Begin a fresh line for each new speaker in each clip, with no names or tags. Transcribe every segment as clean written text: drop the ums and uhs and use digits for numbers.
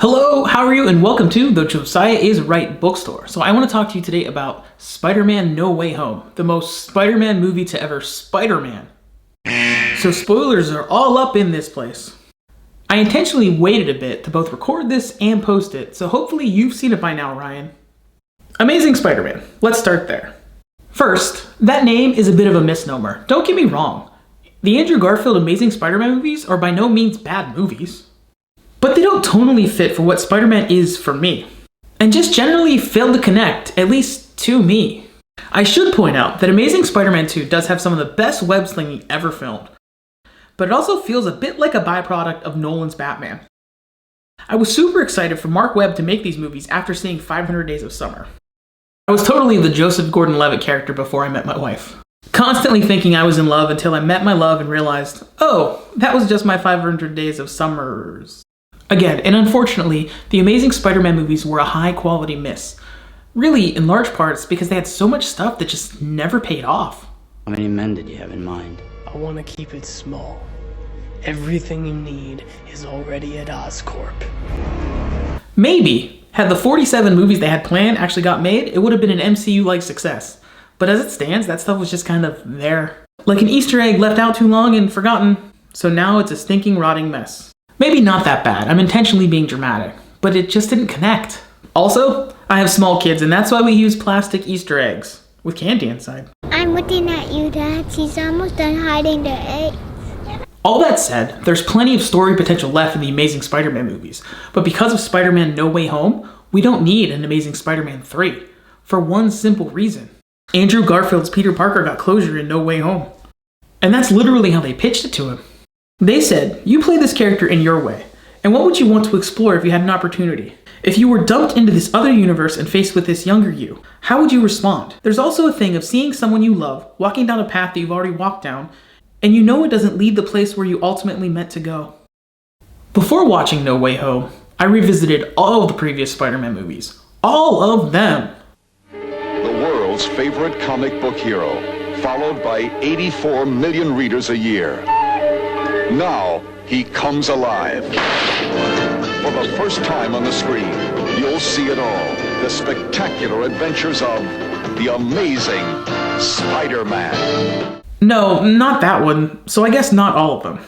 Hello, how are you? And welcome to the Josiah is Right bookstore. So I want to talk to you today about Spider-Man No Way Home, the most Spider-Man movie to ever Spider-Man. So spoilers are all up in this place. I intentionally waited a bit to both record this and post it, so hopefully you've seen it by now, Ryan. Amazing Spider-Man. Let's start there. First, that name is a bit of a misnomer. Don't get me wrong. The Andrew Garfield Amazing Spider-Man movies are by no means bad movies. But they don't tonally fit for what Spider-Man is for me, and just generally fail to connect, at least to me. I should point out that Amazing Spider-Man 2 does have some of the best web slinging ever filmed, but it also feels a bit like a byproduct of Nolan's Batman. I was super excited for Mark Webb to make these movies after seeing 500 Days of Summer. I was totally the Joseph Gordon-Levitt character before I met my wife, constantly thinking I was in love until I met my love and realized, oh, that was just my 500 Days of Summers. Again, and unfortunately, the Amazing Spider-Man movies were a high-quality miss. Really, in large parts, because they had so much stuff that just never paid off.
How many men did you have in mind?
I want to keep it small. Everything you need is already at Oscorp.
Maybe, had the 47 movies they had planned actually got made, it would have been an MCU-like success. But as it stands, that stuff was just kind of there. Like an Easter egg left out too long and forgotten. So now it's a stinking, rotting mess. Maybe not that bad, I'm intentionally being dramatic, but it just didn't connect. Also, I have small kids and that's why we use plastic Easter eggs with candy inside.
I'm looking at you, Dad. She's almost done hiding the eggs.
All that said, there's plenty of story potential left in the Amazing Spider-Man movies, but because of Spider-Man No Way Home, we don't need an Amazing Spider-Man 3, for one simple reason. Andrew Garfield's Peter Parker got closure in No Way Home. And that's literally how they pitched it to him. They said, you play this character in your way, and what would you want to explore if you had an opportunity? If you were dumped into this other universe and faced with this younger you, how would you respond? There's also a thing of seeing someone you love walking down a path that you've already walked down, and you know it doesn't lead the place where you ultimately meant to go. Before watching No Way Home, I revisited all of the previous Spider-Man movies. All of them.
The world's favorite comic book hero, followed by 84 million readers a year. Now, he comes alive. For the first time on the screen, you'll see it all. The spectacular adventures of the Amazing Spider-Man.
No, not that one, so I guess not all of them.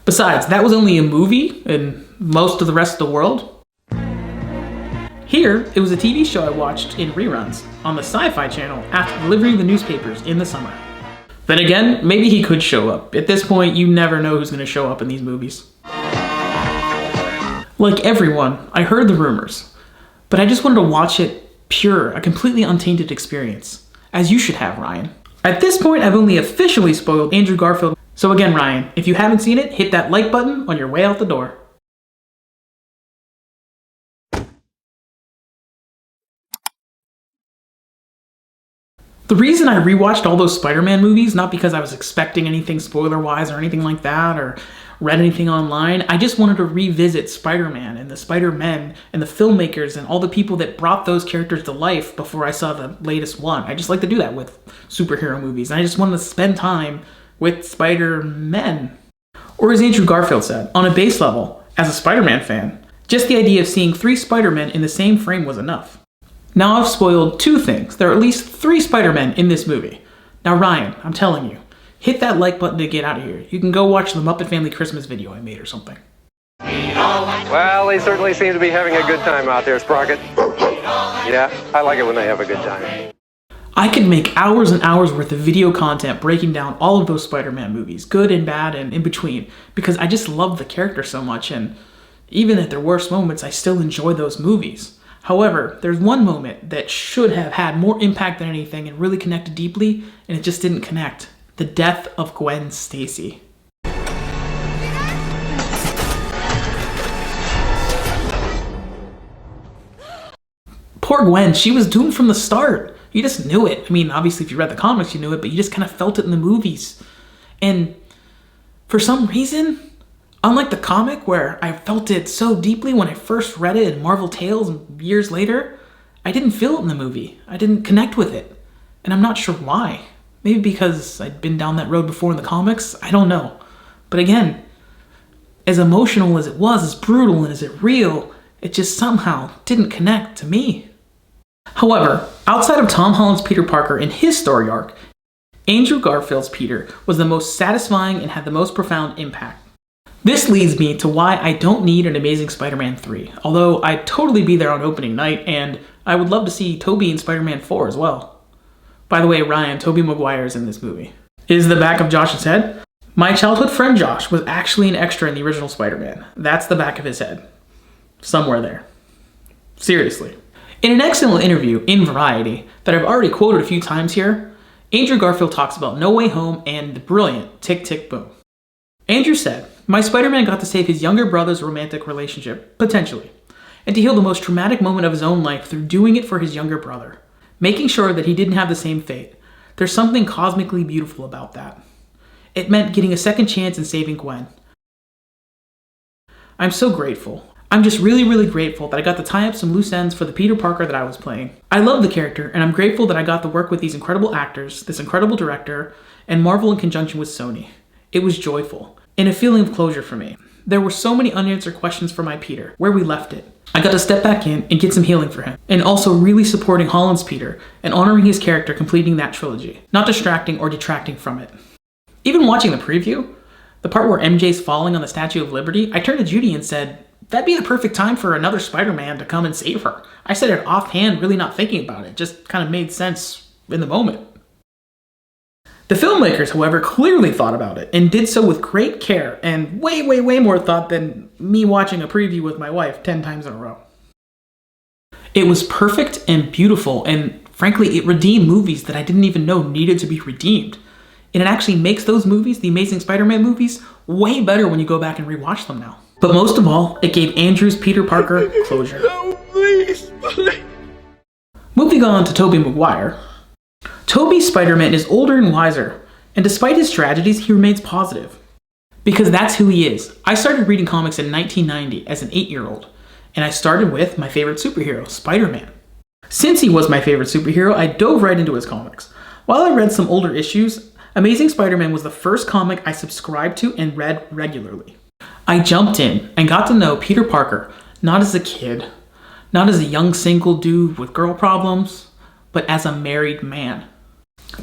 Besides, that was only a movie in most of the rest of the world. Here, it was a TV show I watched in reruns on the Sci-Fi Channel after delivering the newspapers in the summer. Then again, maybe he could show up. At this point, you never know who's going to show up in these movies. Like everyone, I heard the rumors, but I just wanted to watch it pure, a completely untainted experience, as you should have, Ryan. At this point, I've only officially spoiled Andrew Garfield. So again, Ryan, if you haven't seen it, hit that like button on your way out the door. The reason I rewatched all those Spider-Man movies, not because I was expecting anything spoiler-wise or anything like that, or read anything online, I just wanted to revisit Spider-Man and the Spider-Men and the filmmakers and all the people that brought those characters to life before I saw the latest one. I just like to do that with superhero movies, and I just wanted to spend time with Spider-Men. Or as Andrew Garfield said, on a base level, as a Spider-Man fan, just the idea of seeing 3 Spider-Men in the same frame was enough. Now I've spoiled 2 things. There are at least 3 Spider-Men in this movie. Now Ryan, I'm telling you, hit that like button to get out of here. You can go watch the Muppet Family Christmas video I made or something.
Well, they certainly seem to be having a good time out there, Sprocket. Yeah, I like it when they have a good time.
I could make hours and hours worth of video content breaking down all of those Spider-Man movies, good and bad and in between, because I just love the character so much, and even at their worst moments, I still enjoy those movies. However, there's one moment that should have had more impact than anything and really connected deeply, and it just didn't connect. The death of Gwen Stacy. Poor Gwen, she was doomed from the start. You just knew it. I mean, obviously if you read the comics you knew it, but you just kind of felt it in the movies. And for some reason, unlike the comic where I felt it so deeply when I first read it in Marvel Tales and years later, I didn't feel it in the movie. I didn't connect with it. And I'm not sure why. Maybe because I'd been down that road before in the comics, I don't know. But again, as emotional as it was, as brutal and as it real, It just somehow didn't connect to me. However, outside of Tom Holland's Peter Parker and his story arc, Andrew Garfield's Peter was the most satisfying and had the most profound impact. This leads me to why I don't need an Amazing Spider-Man 3, although I'd totally be there on opening night, and I would love to see Tobey in Spider-Man 4 as well. By the way, Ryan, Tobey Maguire is in this movie. Is the back of Josh's head? My childhood friend Josh was actually an extra in the original Spider-Man. That's the back of his head. Somewhere there. Seriously. In an excellent interview in Variety that I've already quoted a few times here, Andrew Garfield talks about No Way Home and the brilliant Tick, Tick, Boom. Andrew said, "My Spider-Man got to save his younger brother's romantic relationship, potentially, and to heal the most traumatic moment of his own life through doing it for his younger brother, making sure that he didn't have the same fate. There's something cosmically beautiful about that. It meant getting a second chance in saving Gwen. I'm so grateful. I'm just really, really grateful that I got to tie up some loose ends for the Peter Parker that I was playing. I love the character, and I'm grateful that I got to work with these incredible actors, this incredible director, and Marvel in conjunction with Sony. It was joyful, and a feeling of closure for me. There were so many unanswered questions for my Peter, where we left it. I got to step back in and get some healing for him, and also really supporting Holland's Peter and honoring his character completing that trilogy, not distracting or detracting from it. Even watching the preview, the part where MJ's falling on the Statue of Liberty, I turned to Judy and said, that'd be the perfect time for another Spider-Man to come and save her. I said it offhand, really not thinking about it, just kind of made sense in the moment. The filmmakers, however, clearly thought about it and did so with great care and way, way, way more thought than me watching a preview with my wife 10 times in a row. It was perfect and beautiful, and frankly, it redeemed movies that I didn't even know needed to be redeemed. And it actually makes those movies, the Amazing Spider-Man movies, way better when you go back and rewatch them now. But most of all, it gave Andrew's Peter Parker closure.
No, please.
Moving on to Tobey Maguire. Tobey's Spider-Man is older and wiser, and despite his tragedies, he remains positive. Because that's who he is. I started reading comics in 1990 as an 8-year-old, and I started with my favorite superhero, Spider-Man. Since he was my favorite superhero, I dove right into his comics. While I read some older issues, Amazing Spider-Man was the first comic I subscribed to and read regularly. I jumped in and got to know Peter Parker, not as a kid, not as a young single dude with girl problems, but as a married man.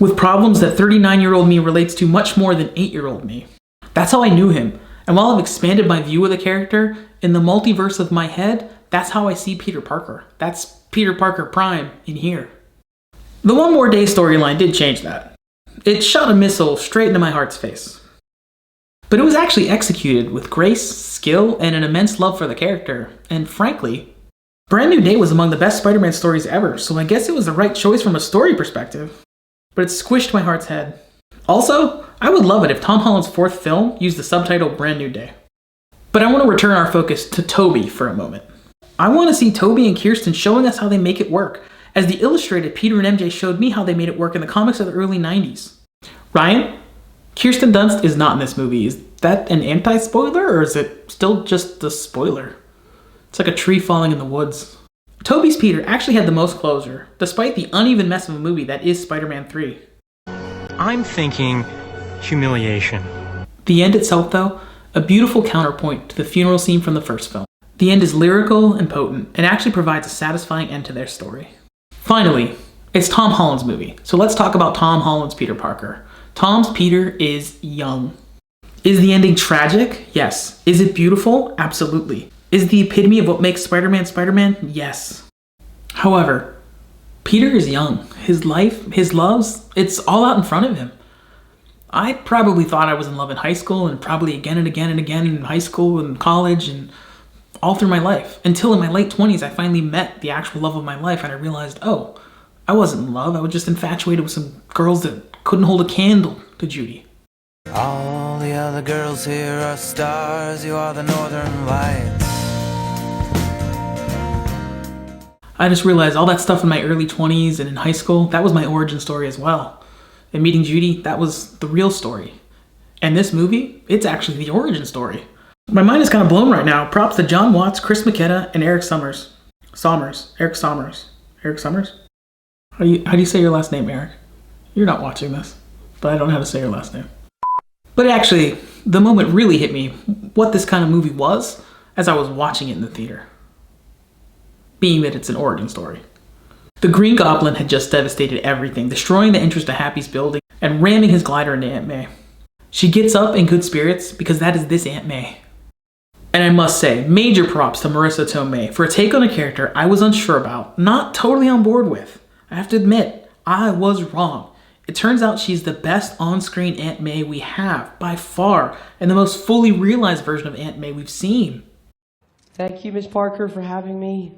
With problems that 39-year-old me relates to much more than 8-year-old me. That's how I knew him, and while I've expanded my view of the character, in the multiverse of my head, that's how I see Peter Parker. That's Peter Parker Prime in here. The One More Day storyline did change that. It shot a missile straight into my heart's face. But it was actually executed with grace, skill, and an immense love for the character, and frankly, Brand New Day was among the best Spider-Man stories ever, so I guess it was the right choice from a story perspective. But it squished my heart's head. Also, I would love it if Tom Holland's fourth film used the subtitle Brand New Day. But I want to return our focus to Tobey for a moment. I want to see Tobey and Kirsten showing us how they make it work, as the illustrated Peter and MJ showed me how they made it work in the comics of the early 90s. Ryan, Kirsten Dunst is not in this movie. Is that an anti-spoiler, or is it still just a spoiler? It's like a tree falling in the woods. Tobey's Peter actually had the most closure, despite the uneven mess of a movie that is Spider-Man 3.
I'm thinking humiliation.
The end itself, though, a beautiful counterpoint to the funeral scene from the first film. The end is lyrical and potent, and actually provides a satisfying end to their story. Finally, it's Tom Holland's movie, so let's talk about Tom Holland's Peter Parker. Tom's Peter is young. Is the ending tragic? Yes. Is it beautiful? Absolutely. Is the epitome of what makes Spider-Man Spider-Man? Yes. However, Peter is young. His life, his loves, it's all out in front of him. I probably thought I was in love in high school, and probably again and again and again in high school and college and all through my life. Until in my late 20s, I finally met the actual love of my life, and I realized, oh, I wasn't in love. I was just infatuated with some girls that couldn't hold a candle to Judy.
All the other girls here are stars, you are the northern lights.
I just realized all that stuff in my early 20s and in high school, that was my origin story as well. And meeting Judy, that was the real story. And this movie, it's actually the origin story. My mind is kind of blown right now. Props to John Watts, Chris McKenna, and Eric Sommers. Eric Sommers? How do you say your last name, Eric? You're not watching this, but I don't know how to say your last name. But actually, the moment really hit me what this kind of movie was as I was watching it in the theater. being that it's an origin story. The Green Goblin had just devastated everything, destroying the entrance to Happy's building and ramming his glider into Aunt May. She gets up in good spirits because that is this Aunt May. And I must say, major props to Marissa Tomei for a take on a character I was unsure about, not totally on board with. I have to admit, I was wrong. It turns out she's the best on-screen Aunt May we have, by far, and the most fully realized version of Aunt May we've seen.
Thank you, Ms. Parker, for having me.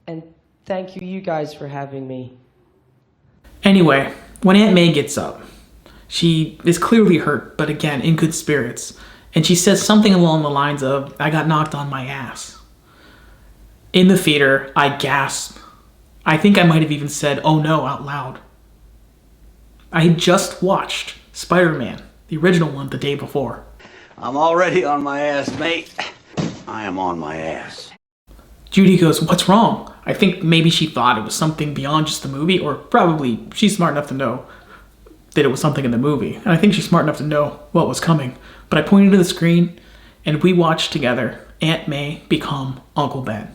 And thank you guys for having me.
Anyway, when Aunt May gets up, she is clearly hurt, but again, in good spirits. And she says something along the lines of, "I got knocked on my ass." In the theater, I gasped. I think I might have even said, "Oh no," out loud. I had just watched Spider-Man, the original one, the day before.
I'm already on my ass, mate. I am on my ass.
Judy goes, "What's wrong?" I think maybe she thought it was something beyond just the movie, or probably she's smart enough to know that it was something in the movie. And I think she's smart enough to know what was coming. But I pointed to the screen, and we watched together Aunt May become Uncle Ben.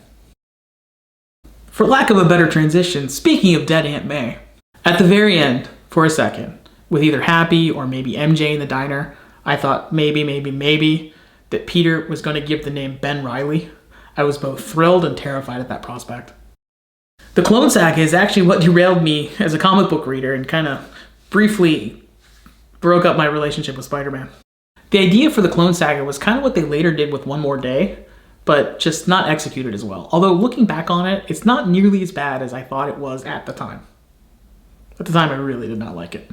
For lack of a better transition, speaking of dead Aunt May, at the very end, for a second, with either Happy or maybe MJ in the diner, I thought maybe that Peter was going to give the name Ben Reilly. I was both thrilled and terrified at that prospect. The Clone Saga is actually what derailed me as a comic book reader and kind of briefly broke up my relationship with Spider-Man. The idea for the Clone Saga was kind of what they later did with One More Day, but just not executed as well. Although looking back on it, it's not nearly as bad as I thought it was at the time. At the time, I really did not like it.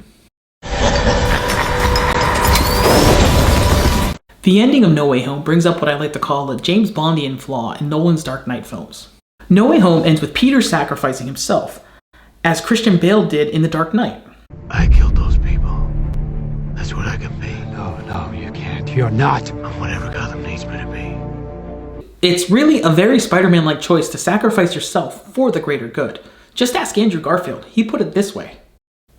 The ending of No Way Home brings up what I like to call a James Bondian flaw in Nolan's Dark Knight films. No Way Home ends with Peter sacrificing himself, as Christian Bale did in The Dark Knight.
I killed those people. That's what I can be. No, you can't. You're not. I'm whatever Gotham needs me to be.
It's really a very Spider-Man-like choice to sacrifice yourself for the greater good. Just ask Andrew Garfield. He put it this way.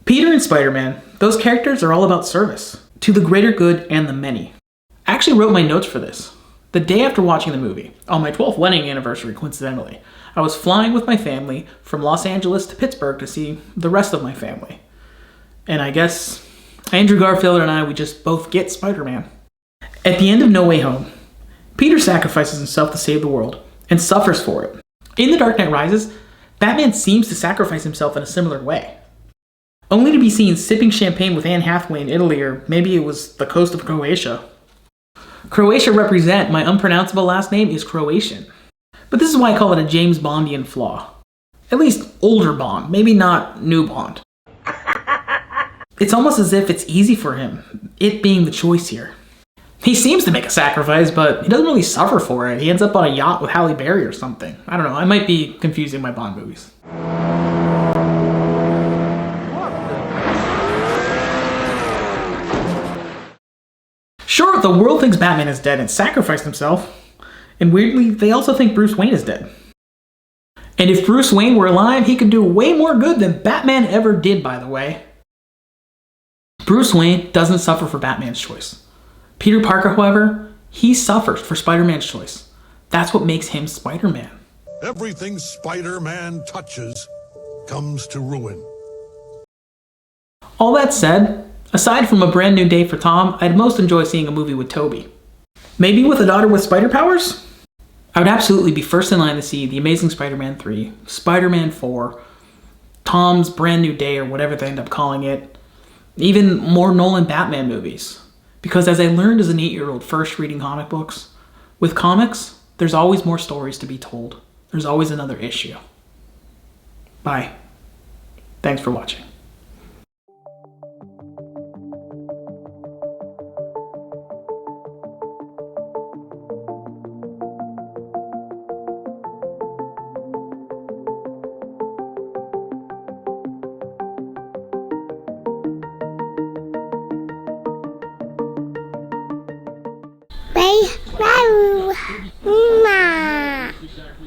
Peter and Spider-Man, those characters are all about service, to the greater good and the many. I actually wrote my notes for this. The day after watching the movie, on my 12th wedding anniversary coincidentally, I was flying with my family from Los Angeles to Pittsburgh to see the rest of my family. And I guess Andrew Garfield and I, we just both get Spider-Man. At the end of No Way Home, Peter sacrifices himself to save the world and suffers for it. In The Dark Knight Rises, Batman seems to sacrifice himself in a similar way. Only to be seen sipping champagne with Anne Hathaway in Italy, or maybe it was the coast of Croatia. Croatia represent, my unpronounceable last name is Croatian. But this is why I call it a James Bondian flaw. At least older Bond, maybe not new Bond. It's almost as if it's easy for him, it being the choice here. He seems to make a sacrifice, but he doesn't really suffer for it. He ends up on a yacht with Halle Berry or something. I don't know, I might be confusing my Bond movies. Sure, the world thinks Batman is dead and sacrificed himself, and weirdly, they also think Bruce Wayne is dead. And if Bruce Wayne were alive, he could do way more good than Batman ever did, by the way. Bruce Wayne doesn't suffer for Batman's choice. Peter Parker, however, he suffers for Spider-Man's choice. That's what makes him Spider-Man.
Everything Spider-Man touches comes to ruin.
All that said, aside from A Brand New Day for Tom, I'd most enjoy seeing a movie with Tobey. Maybe with a daughter with spider powers? I would absolutely be first in line to see The Amazing Spider-Man 3, Spider-Man 4, Tom's Brand New Day or whatever they end up calling it, even more Nolan Batman movies. Because as I learned as an 8-year-old first reading comic books, with comics, there's always more stories to be told. There's always another issue. Bye. Thanks for watching.